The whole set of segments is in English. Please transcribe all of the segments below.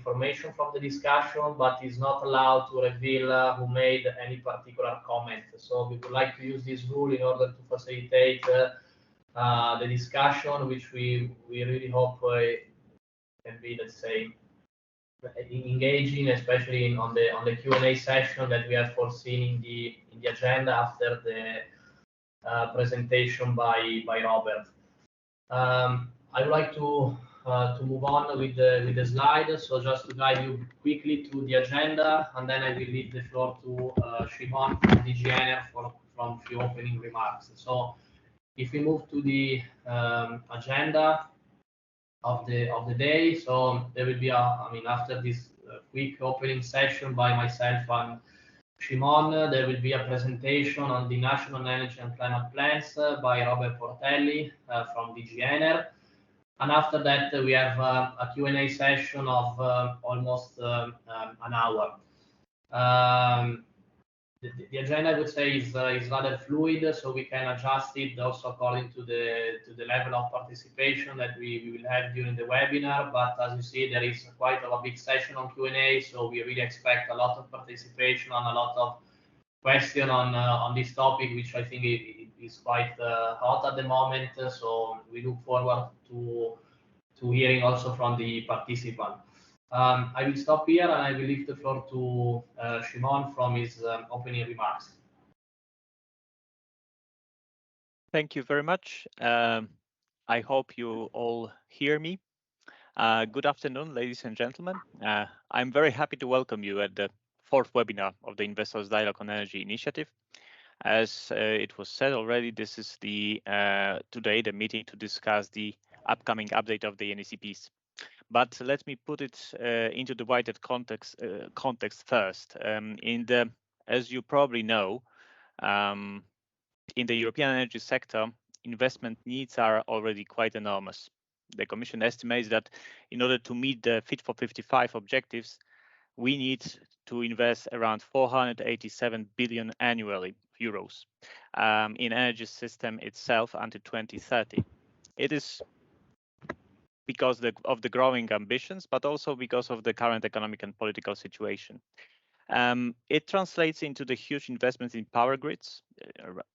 information from the discussion, but is not allowed to reveal who made any particular comment. So we would like to use this rule in order to facilitate the discussion, which we really hope can be, let's say, engaging, especially on the Q&A session that we have foreseen in the agenda after the presentation by Robert. I would like to move on with the slide. So just to guide you quickly through the agenda, and then I will leave the floor to Shimon from DG ENER from few opening remarks. So if we move to the agenda of the day, so there will be after this quick opening session by myself and Shimon, there will be a presentation on the National Energy and Climate Plans by Robert Portelli from DG ENER. And after that, we have a Q&A session of almost an hour. The agenda, I would say, is rather fluid, so we can adjust it also according to the level of participation that we will have during the webinar. But as you see, there is quite a big session on Q&A, so we really expect a lot of participation and a lot of questions on this topic, which I think is quite hot at the moment. So we look forward to hearing also from the participants. I will stop here and I will leave the floor to Shimon from his opening remarks. Thank you very much. I hope you all hear me. Good afternoon, ladies and gentlemen. I'm very happy to welcome you at the fourth webinar of the Investors Dialogue on Energy initiative. As it was said already, this is today the meeting to discuss the upcoming update of the NECPs. But let me put it into the wider context first. As you probably know, in the European energy sector, investment needs are already quite enormous. The Commission estimates that in order to meet the Fit for 55 objectives, we need to invest around 487 billion annually euros in energy system itself until 2030. It is because of the growing ambitions, but also because of the current economic and political situation. It translates into the huge investments in power grids,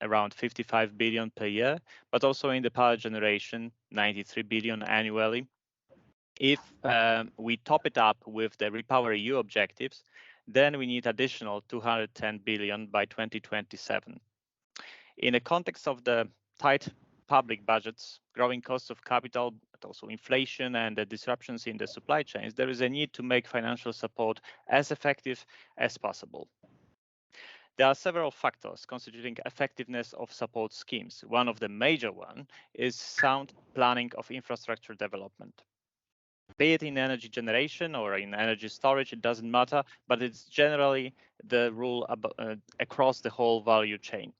around 55 billion per year, but also in the power generation, 93 billion annually. If we top it up with the REPowerEU objectives, then we need additional 210 billion by 2027. In the context of the tight public budgets, growing costs of capital, but also inflation and the disruptions in the supply chains, there is a need to make financial support as effective as possible. There are several factors constituting effectiveness of support schemes. One of the major ones is sound planning of infrastructure development. Be it in energy generation or in energy storage, it doesn't matter, but it's generally the rule across the whole value chain.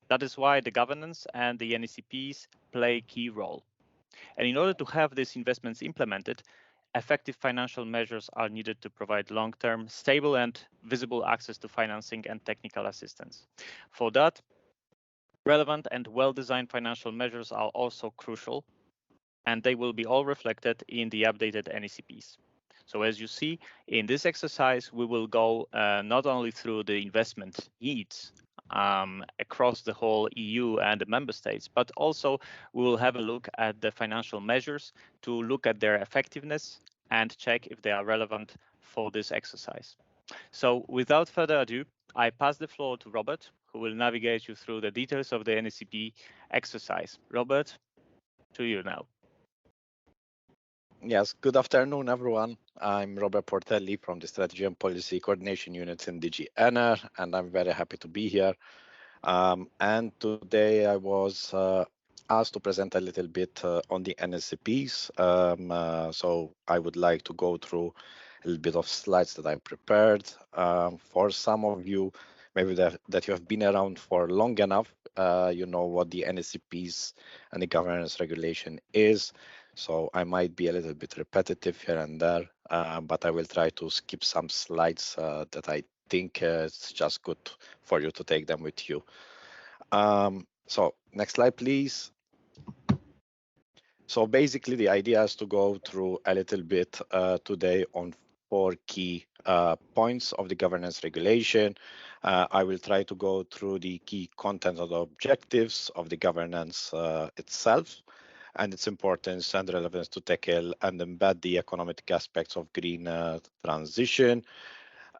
That is why the governance and the NECPs play a key role. And in order to have these investments implemented, effective financial measures are needed to provide long-term, stable and visible access to financing and technical assistance. For that, relevant and well-designed financial measures are also crucial, and they will be all reflected in the updated NECPs. So as you see, in this exercise, we will go not only through the investment needs across the whole EU and the member states, but also we will have a look at the financial measures to look at their effectiveness and check if they are relevant for this exercise. So without further ado, I pass the floor to Robert, who will navigate you through the details of the NECP exercise. Robert, to you now. Yes, good afternoon, everyone. I'm Robert Portelli from the Strategy and Policy Coordination Units in DG ENER, and I'm very happy to be here. And today I was asked to present a little bit on the NECPs. So I would like to go through a little bit of slides that I prepared. For some of you, maybe that you have been around for long enough, you know what the NECPs and the governance regulation is. So I might be a little bit repetitive here and there, but I will try to skip some slides that I think it's just good for you to take them with you. So next slide, please. So basically the idea is to go through a little bit today on 4 key points of the governance regulation. I will try to go through the key content of the objectives of the governance itself and its importance and relevance to tackle and embed the economic aspects of green transition.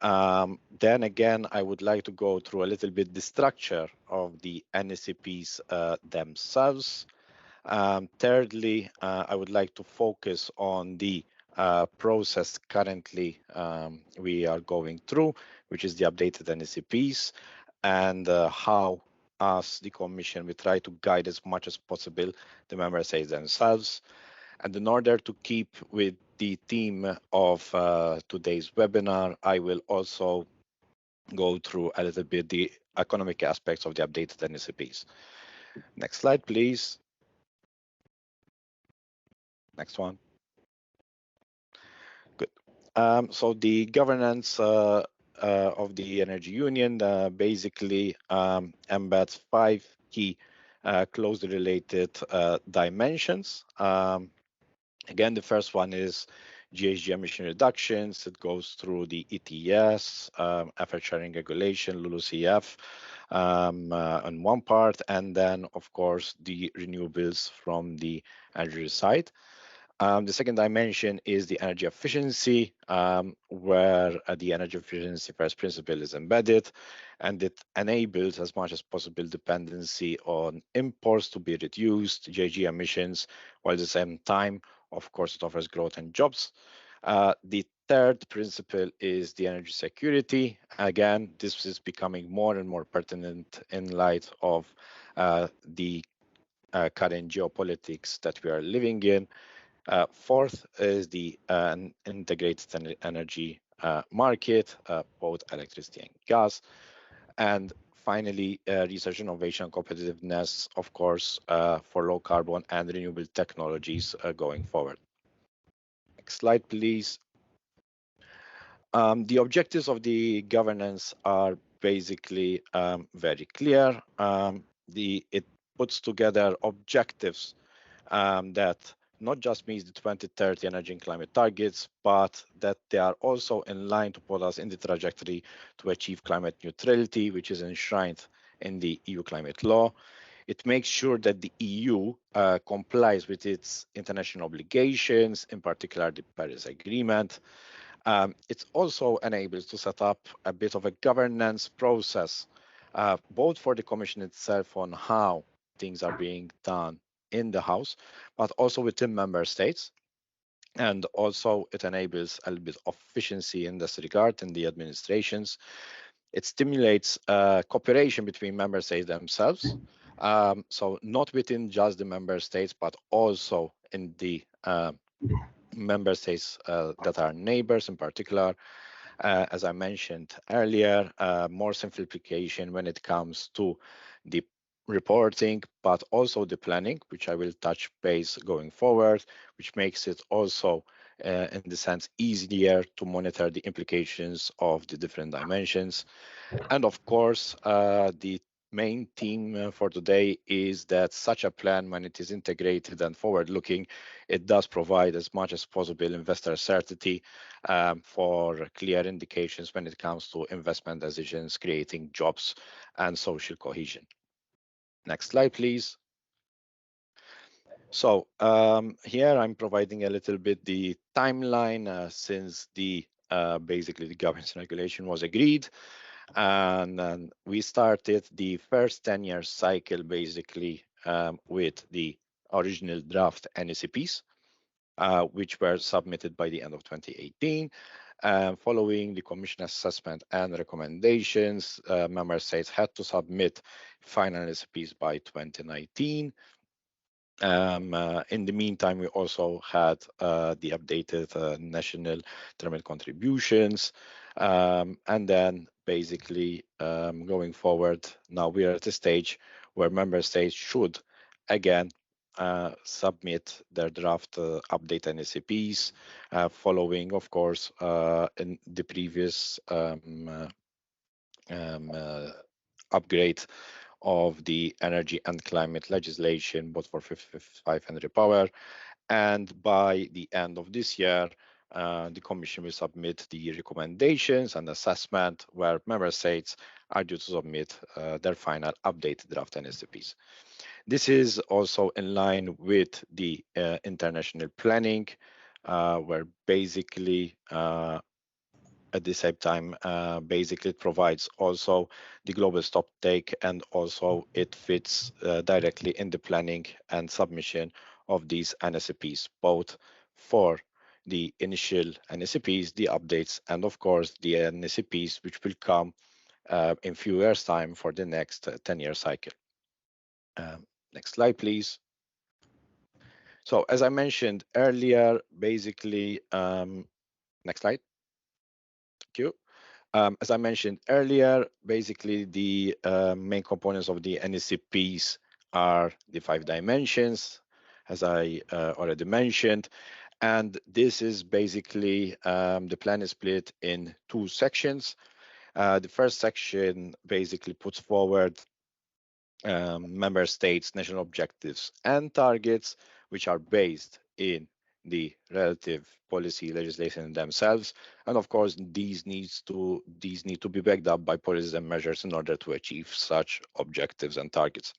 Then again, I would like to go through a little bit the structure of the NECPs themselves. Thirdly, I would like to focus on the process currently we are going through, which is the updated NECPs, and how us, the Commission, we try to guide as much as possible the member states themselves. And in order to keep with the theme of today's webinar, I will also go through a little bit the economic aspects of the updated NECPs. Next slide, please. Next one. Good. So the governance of the Energy Union basically embeds 5 key closely related dimensions. Again, the first one is GHG emission reductions. It goes through the ETS, effort sharing regulation, LULUCF on one part, and then, of course, the renewables from the energy side. The second dimension is the energy efficiency, where the energy efficiency first principle is embedded, and it enables as much as possible dependency on imports to be reduced, GHG emissions, while at the same time, of course, it offers growth and jobs. The third principle is the energy security. Again, this is becoming more and more pertinent in light of the current geopolitics that we are living in. Fourth is the integrated energy market, both electricity and gas. And finally, research, innovation, and competitiveness, of course, for low carbon and renewable technologies going forward. Next slide, please. The objectives of the governance are basically very clear. It puts together objectives that not just meets the 2030 energy and climate targets, but that they are also in line to put us in the trajectory to achieve climate neutrality, which is enshrined in the EU climate law. It makes sure that the EU complies with its international obligations, in particular the Paris Agreement. It also enables to set up a bit of a governance process, both for the Commission itself on how things are being done in the House, but also within member states. And also it enables a little bit of efficiency in this regard in the administrations. It stimulates cooperation between member states themselves. So not within just the member states, but also in the member states that are neighbors in particular. As I mentioned earlier, more simplification when it comes to the reporting, but also the planning, which I will touch base going forward, which makes it also, in the sense, easier to monitor the implications of the different dimensions. And of course, the main theme for today is that such a plan, when it is integrated and forward-looking, it does provide as much as possible investor certainty for clear indications when it comes to investment decisions, creating jobs and social cohesion. Next slide, please. So here I'm providing a little bit the timeline since the basically the governance regulation was agreed. And we started the first 10-year cycle basically with the original draft NECPs, which were submitted by the end of 2018. Following the Commission assessment and recommendations, member states had to submit final NECPs by 2019. In the meantime, we also had the updated national terminal contributions. And then basically going forward, now we are at a stage where member states should again submit their draft update NECPs, following, of course, in the previous upgrade of the energy and climate legislation, both for 55 and repower. And by the end of this year, the Commission will submit the recommendations and assessment where member states are due to submit their final updated draft NECPs. This is also in line with the international planning, where basically at the same time, basically it provides also the global stop take, and also it fits directly in the planning and submission of these NECPs, both for the initial NECPs, the updates, and of course the NECPs which will come in few years time for the next 10-year cycle. Next slide, please. So as I mentioned earlier, basically, next slide. Thank you. As I mentioned earlier, basically the main components of the NECPs are the 5 dimensions, as I already mentioned. And this is basically, the plan is split in 2 sections. The first section basically puts forward member states' national objectives and targets, which are based in the relative policy legislation themselves, and of course these need to be backed up by policies and measures in order to achieve such objectives and targets.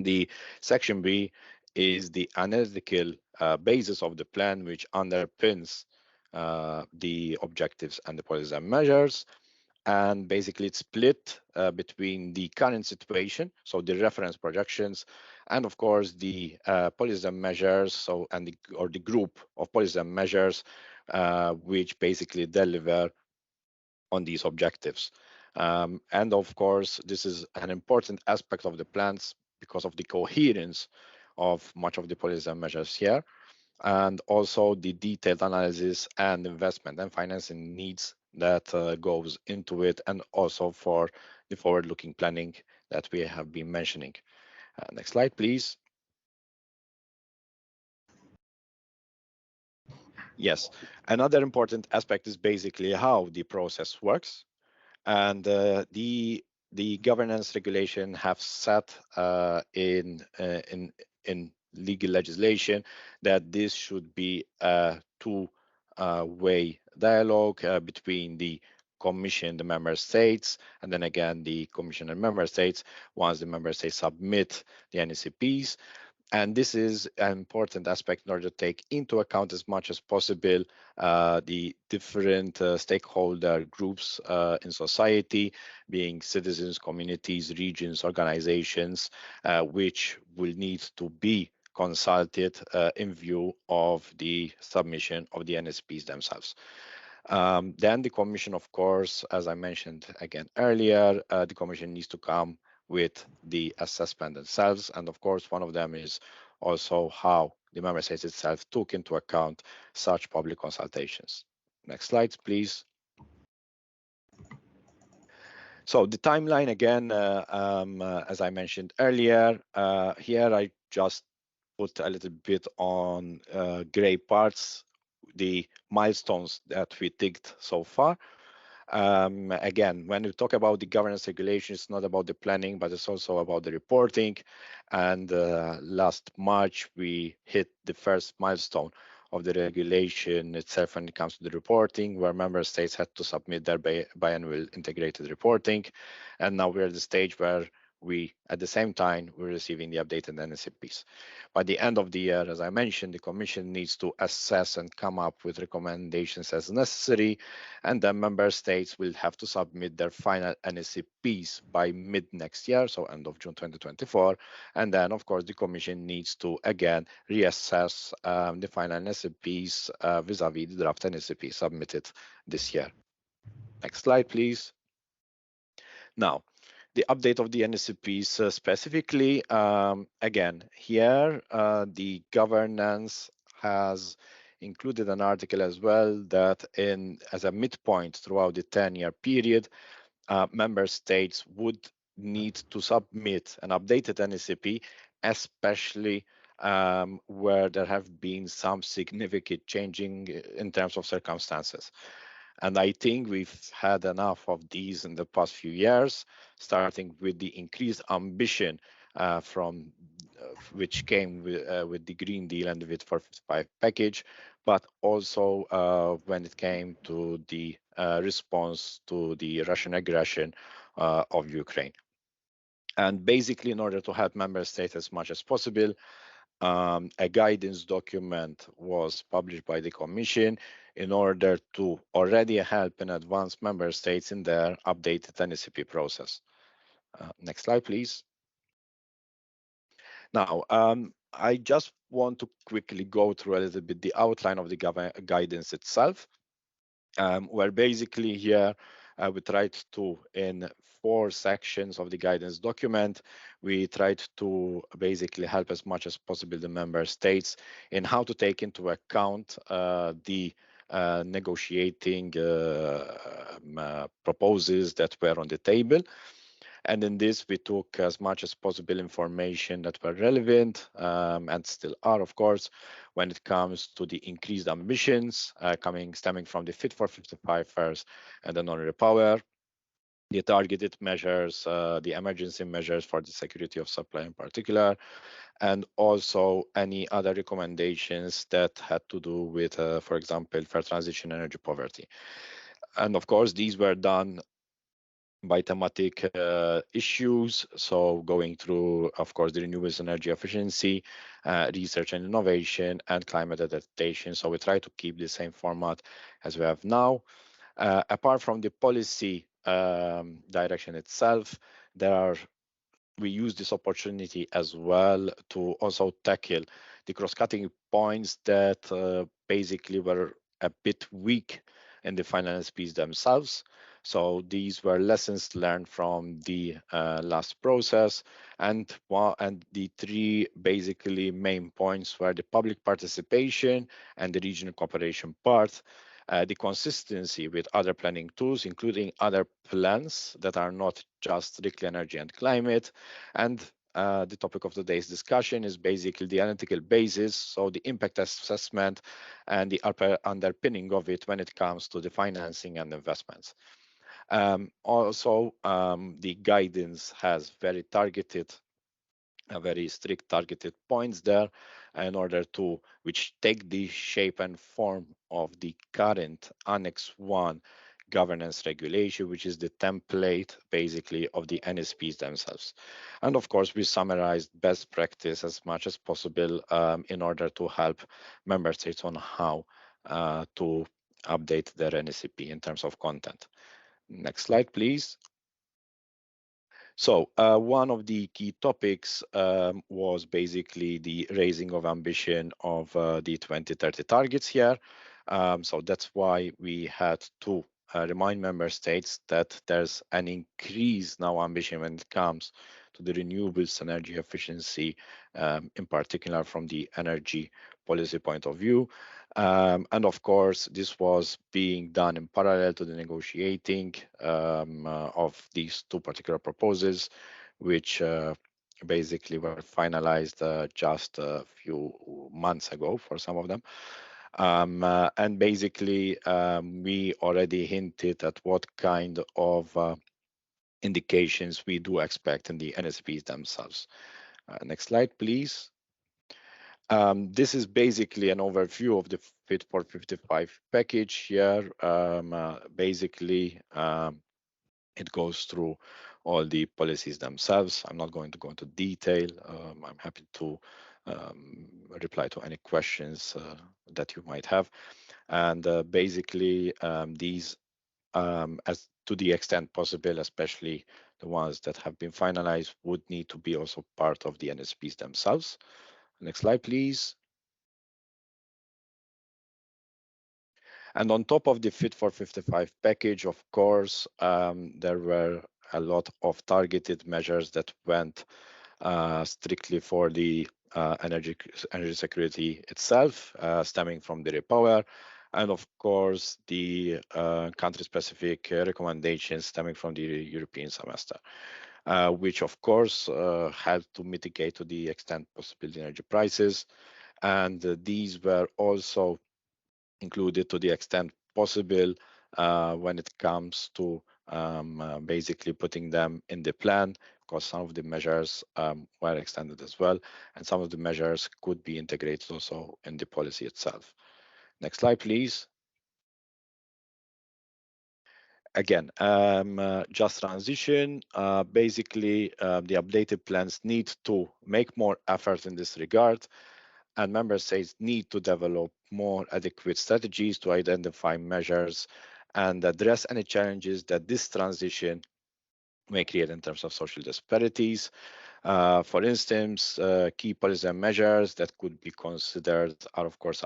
The section B is the analytical basis of the plan, which underpins the objectives and the policies and measures. And basically it's split between the current situation, so the reference projections, and of course the policies and measures, so the group of policies and measures which basically deliver on these objectives. And of course this is an important aspect of the plans because of the coherence of much of the policies and measures here, and also the detailed analysis and investment and financing needs that goes into it, and also for the forward-looking planning that we have been mentioning. Next slide, please. Yes, another important aspect is basically how the process works, and the governance regulation have set in legal legislation that this should be a two-way dialogue between the Commission, the member states, and then again the Commission and member states once the member states submit the NECPs. And this is an important aspect in order to take into account as much as possible the different stakeholder groups in society, being citizens, communities, regions, organizations, which will need to be consulted in view of the submission of the NECPs themselves. Then the Commission, of course, as I mentioned again earlier, the Commission needs to come with the assessment themselves. And of course, one of them is also how the member states itself took into account such public consultations. Next slides, please. So the timeline again, as I mentioned earlier, here I just put a little bit on gray parts, the milestones that we ticked so far. Again, when we talk about the governance regulation, it's not about the planning, but it's also about the reporting. And last March, we hit the first milestone of the regulation itself when it comes to the reporting, where member states had to submit their biannual integrated reporting. And now we're at the stage where at the same time, we're receiving the updated NECPs. By the end of the year, as I mentioned, the Commission needs to assess and come up with recommendations as necessary, and then member states will have to submit their final NECPs by mid next year, so end of June 2024. And then, of course, the Commission needs to again reassess the final NECPs vis-a-vis the draft NECP submitted this year. Next slide, please. Now, the update of the NECPs specifically, again, here the governance has included an article as well that as a midpoint throughout the 10-year period, member states would need to submit an updated NECP, especially where there have been some significant changing in terms of circumstances. And I think we've had enough of these in the past few years, starting with the increased ambition from which came with the Green Deal and the Fit for 55 package, but also when it came to the response to the Russian aggression of Ukraine. And basically, in order to help member states as much as possible, a guidance document was published by the Commission in order to already help in advance member states in their updated NECP process. Next slide, please. Now, I just want to quickly go through a little bit the outline of the guidance itself, where basically here we tried to, in 4 sections of the guidance document, we tried to basically help as much as possible the member states in how to take into account the negotiating proposals that were on the table. And in this, we took as much as possible information that were relevant and still are, of course, when it comes to the increased ambitions stemming from the Fit for 55 first and the non-repower, the targeted measures, the emergency measures for the security of supply in particular, and also any other recommendations that had to do with, for example, fair transition, energy poverty. And of course, these were done by thematic issues, so going through, of course, the renewables energy efficiency, research and innovation, and climate adaptation. So we try to keep the same format as we have now. Apart from the policy direction itself, we use this opportunity as well to also tackle the cross-cutting points that basically were a bit weak in the final NSPs themselves. So these were lessons learned from the last process, and the 3 basically main points were the public participation and the regional cooperation part, the consistency with other planning tools, including other plans that are not just strictly energy and climate, and the topic of today's discussion is basically the analytical basis, so the impact assessment and the underpinning of it when it comes to the financing and investments. Also, the guidance has very strict targeted points there in order to, which take the shape and form of the current Annex 1 governance regulation, which is the template basically of the NSPs themselves. And of course, we summarized best practice as much as possible in order to help member states on how to update their NSCP in terms of content. Next slide, please. So one of the key topics was basically the raising of ambition of the 2030 targets here. So that's why we had to remind member states that there's an increased now ambition when it comes to the renewables energy efficiency, in particular from the energy policy point of view. And of course, this was being done in parallel to the negotiating of these 2 particular proposals, which basically were finalized just a few months ago for some of them. And basically, we already hinted at what kind of indications we do expect in the NSPs themselves. Next slide, please. This is basically an overview of the Fit for 55 package here. Basically, it goes through all the policies themselves. I'm not going to go into detail. I'm happy to reply to any questions that you might have. And basically, these, as to the extent possible, especially the ones that have been finalized, would need to be also part of the NSPs themselves. Next slide, please. And on top of the Fit for 55 package, of course, there were a lot of targeted measures that went strictly for the energy security itself, stemming from the repower, and of course the country-specific recommendations stemming from the European semester, which of course helped to mitigate to the extent possible the energy prices. And these were also included to the extent possible when it comes to basically putting them in the plan, because some of the measures were extended as well, and some of the measures could be integrated also in the policy itself. Next slide, please. Again, just transition. Basically, the updated plans need to make more effort in this regard, and member states need to develop more adequate strategies to identify measures and address any challenges that this transition may create in terms of social disparities. For instance, key policy measures that could be considered are, of course,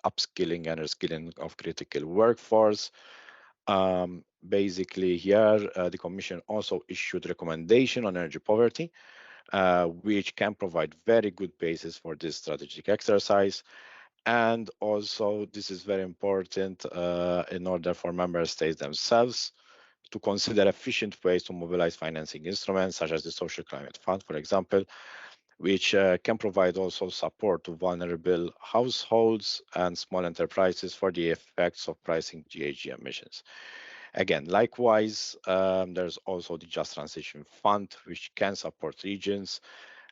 upskilling and reskilling of critical workforce. Basically, here, the Commission also issued recommendation on energy poverty, which can provide very good basis for this strategic exercise. And also, this is very important in order for member states themselves to consider efficient ways to mobilize financing instruments, such as the Social Climate Fund, for example, which can provide also support to vulnerable households and small enterprises for the effects of pricing GHG emissions. Again, likewise, there's also the Just Transition Fund, which can support regions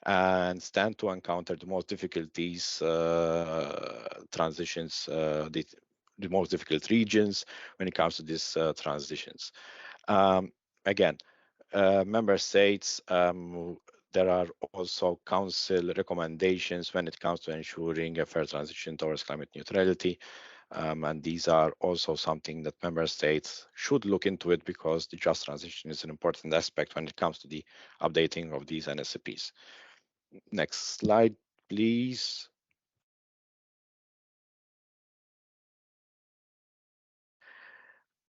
and stand to encounter the most difficulties, the most difficult regions when it comes to these transitions. Again, member states, there are also council recommendations when it comes to ensuring a fair transition towards climate neutrality. And these are also something that member states should look into it, because the just transition is an important aspect when it comes to the updating of these NECPs. Next slide, please.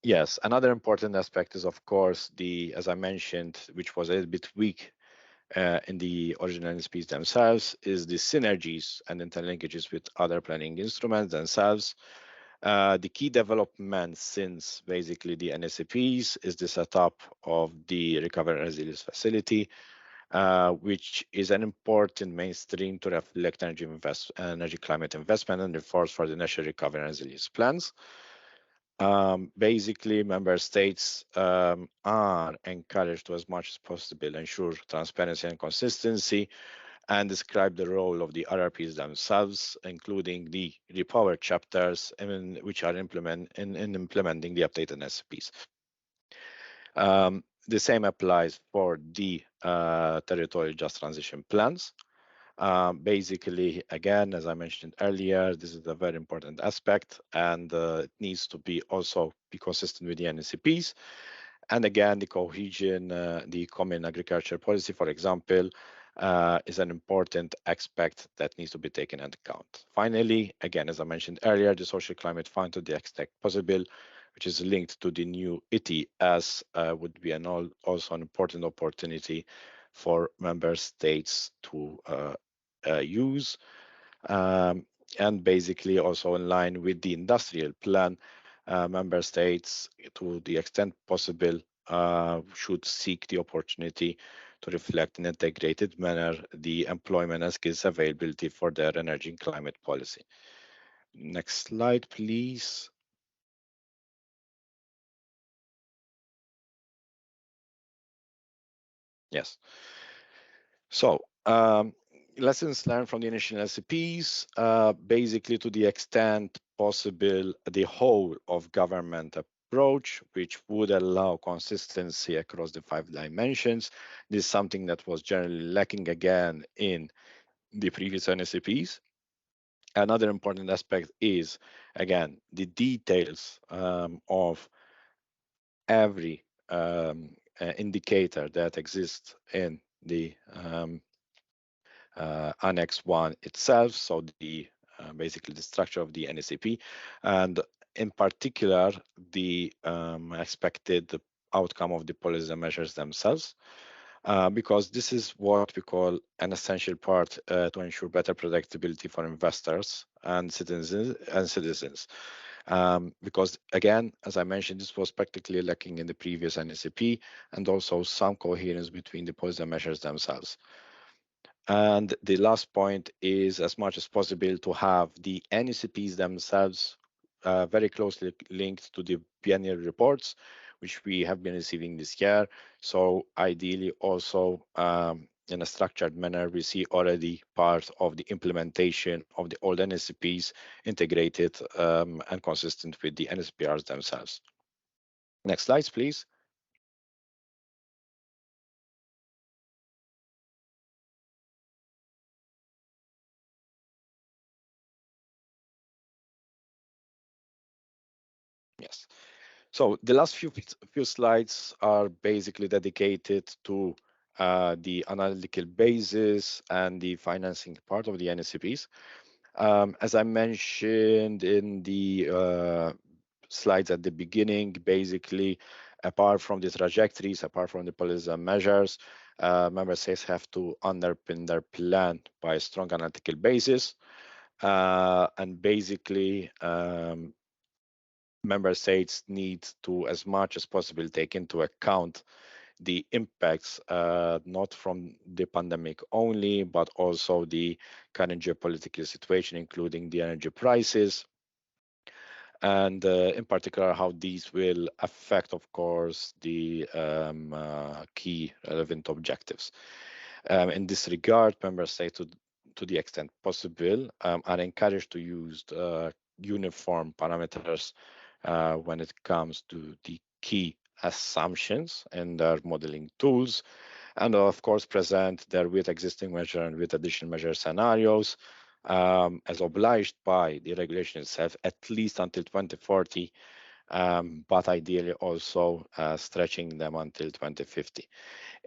Yes, another important aspect is, of course, as I mentioned, which was a little bit weak in the original NSPs themselves, is the synergies and interlinkages with other planning instruments themselves. The key development since basically the NSPs is the setup of the Recovery and Resilience Facility, which is an important mainstream to reflect energy climate investment and reforms for the national recovery and resilience plans. Basically, member states are encouraged to, as much as possible, ensure transparency and consistency and describe the role of the RRPs themselves, including the repower chapters, which are implementing the updated SPs. The same applies for the territorial just transition plans. Basically, again, as I mentioned earlier, this is a very important aspect, and it needs to be also be consistent with the NECPs. And again, the cohesion, the common agriculture policy, for example, is an important aspect that needs to be taken into account. Finally, again, as I mentioned earlier, the social climate fund, to the extent possible, which is linked to the new ETS, would be also an important opportunity for member states to use. And basically also in line with the industrial plan, member states, to the extent possible, should seek the opportunity to reflect in an integrated manner the employment and skills availability for their energy and climate policy. Next slide, please. Yes. So lessons learned from the initial SCPs, basically to the extent possible, the whole of government approach, which would allow consistency across the 5 dimensions. This is something that was generally lacking again in the previous NSCPs. Another important aspect is, again, the details of every indicator that exists in the Annex 1 itself, so the basically the structure of the NECP, and in particular the expected outcome of the policy measures themselves, because this is what we call an essential part to ensure better predictability for investors and citizens. Because again, as I mentioned, this was practically lacking in the previous NECP, and also some coherence between the policy measures themselves. And the last point is, as much as possible, to have the NECPs themselves very closely linked to the biennial reports, which we have been receiving this year. So ideally also in a structured manner, we see already part of the implementation of the old NECPs integrated and consistent with the NSPRs themselves. Next slides, please. Yes. So the last few slides are basically dedicated to the analytical basis and the financing part of the NECPs. As I mentioned in the slides at the beginning, basically, apart from the trajectories, apart from the policies and measures, member states have to underpin their plan by a strong analytical basis. And basically, member states need to, as much as possible, take into account the impacts not from the pandemic only, but also the current geopolitical situation, including the energy prices, and in particular how these will affect, of course, the key relevant objectives. In this regard, member states, to the extent possible, are encouraged to use uniform parameters when it comes to the key assumptions and their modeling tools, and of course present their with existing measure and with additional measure scenarios as obliged by the regulation itself, at least until 2040, but ideally also stretching them until 2050.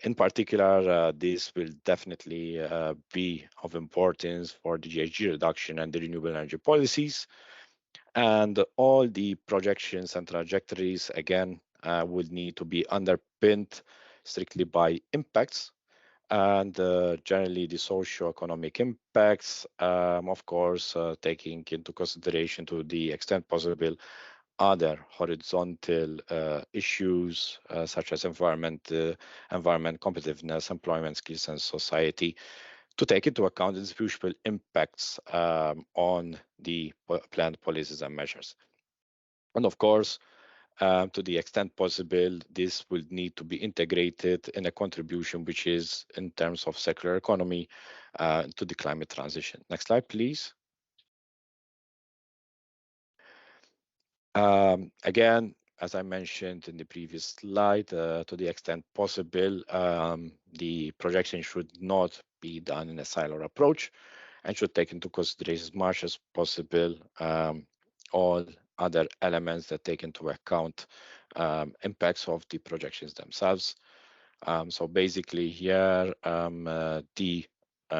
In particular, this will definitely be of importance for the GHG reduction and the renewable energy policies. And all the projections and trajectories, again, will need to be underpinned strictly by impacts and generally the socio-economic impacts, of course, taking into consideration to the extent possible other horizontal issues such as environment competitiveness, employment skills, and society, to take into account its visible impacts on the planned policies and measures. And of course, to the extent possible, this will need to be integrated in a contribution which is in terms of circular economy to the climate transition. Next slide, please. Again, as I mentioned in the previous slide, to the extent possible, the projection should not be done in a siloed approach and should take into consideration as much as possible all other elements that take into account impacts of the projections themselves. So basically here, the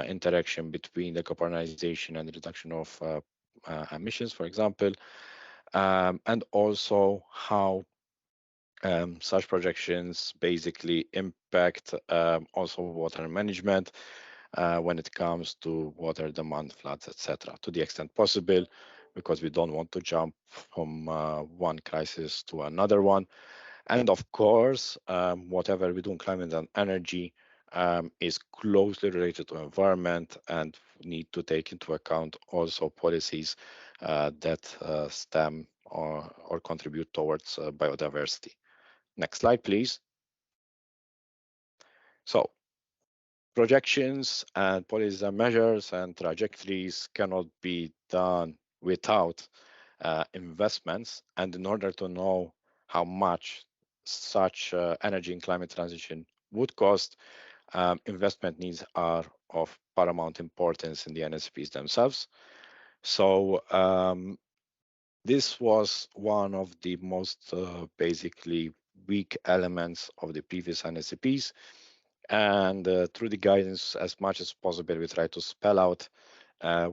interaction between the decarbonization and the reduction of emissions, for example, and also how such projections basically impact also water management when it comes to water demand, floods, etc., to the extent possible, because we don't want to jump from one crisis to another one. And of course, whatever we do in climate and energy is closely related to environment and need to take into account also policies that stem or contribute towards biodiversity. Next slide, please. So projections and policies and measures and trajectories cannot be done without investments. And in order to know how much such energy and climate transition would cost, investment needs are of paramount importance in the NSPs themselves. So this was one of the most basically weak elements of the previous NSPs. And through the guidance, as much as possible, we try to spell out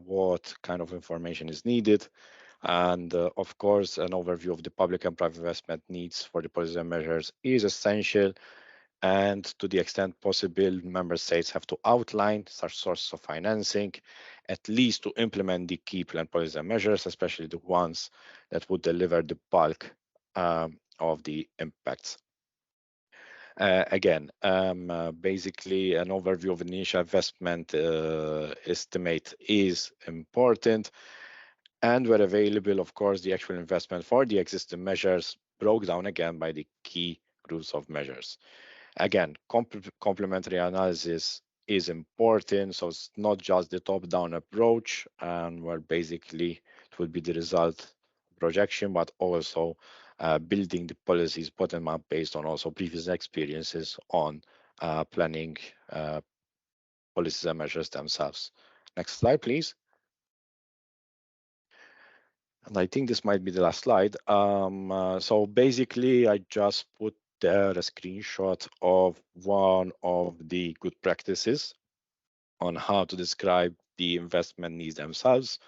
what kind of information is needed. And of course, an overview of the public and private investment needs for the policy and measures is essential. And to the extent possible, member states have to outline such sources of financing, at least to implement the key plan policies and measures, especially the ones that would deliver the bulk of the impacts. Again, basically an overview of initial investment estimate is important, and where available, of course, the actual investment for the existing measures broke down again by the key groups of measures. Again, complementary analysis is important, so it's not just the top-down approach, and where basically it will be the result projection, but also building the policies bottom-up based on also previous experiences on planning policies and measures themselves. Next slide, please. And I think this might be the last slide. So basically, I just put there a screenshot of one of the good practices on how to describe the investment needs themselves.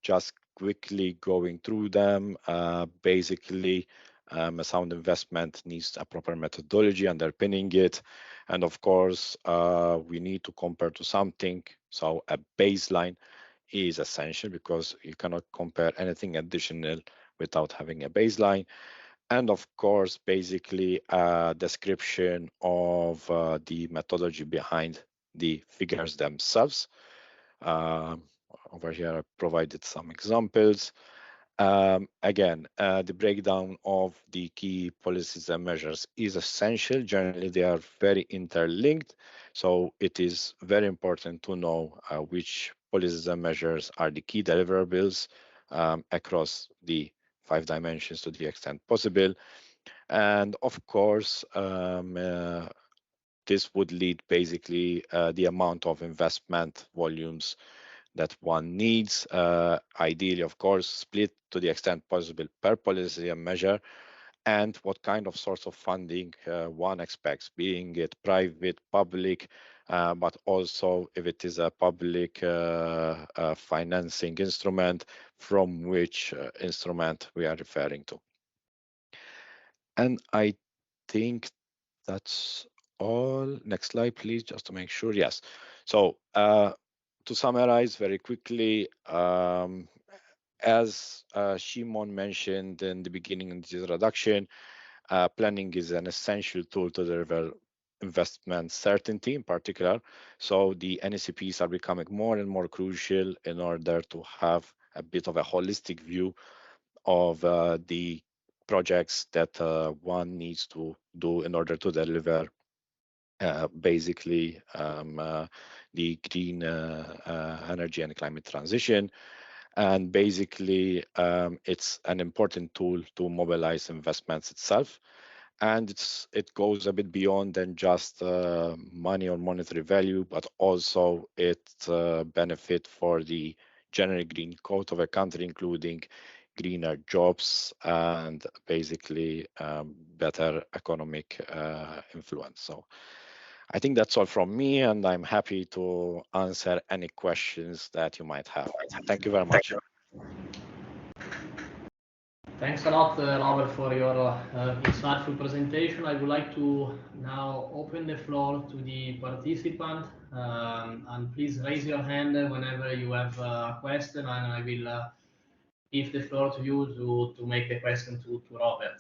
Just quickly going through them. Basically, a sound investment needs a proper methodology underpinning it. And of course, we need to compare to something. So a baseline is essential because you cannot compare anything additional without having a baseline. And of course, basically a description of the methodology behind the figures themselves. Over here, I provided some examples. Again, the breakdown of the key policies and measures is essential. Generally, they are very interlinked. So it is very important to know which policies and measures are the key deliverables across the 5 dimensions to the extent possible. And of course, this would lead basically the amount of investment volumes that one needs, ideally, of course, split to the extent possible per policy and measure, and what kind of source of funding one expects, being it private, public, but also if it is a public financing instrument, from which instrument we are referring to. And I think that's all. Next slide, please, just to make sure. Yes. So to summarize very quickly, as Shimon mentioned in the beginning of this introduction, planning is an essential tool to deliver investment certainty in particular. So the NECPs are becoming more and more crucial in order to have a bit of a holistic view of the projects that one needs to do in order to deliver basically the green energy and climate transition. And basically, it's an important tool to mobilize investments itself. And it goes a bit beyond than just money or monetary value, but also it's benefit for the general green growth of a country, including greener jobs and basically better economic influence. So I think that's all from me, and I'm happy to answer any questions that you might have. Thank you very much. Thanks a lot, Robert, for your insightful presentation. I would like to now open the floor to the participant, and please raise your hand whenever you have a question, and I will give the floor to you to make a question to Robert.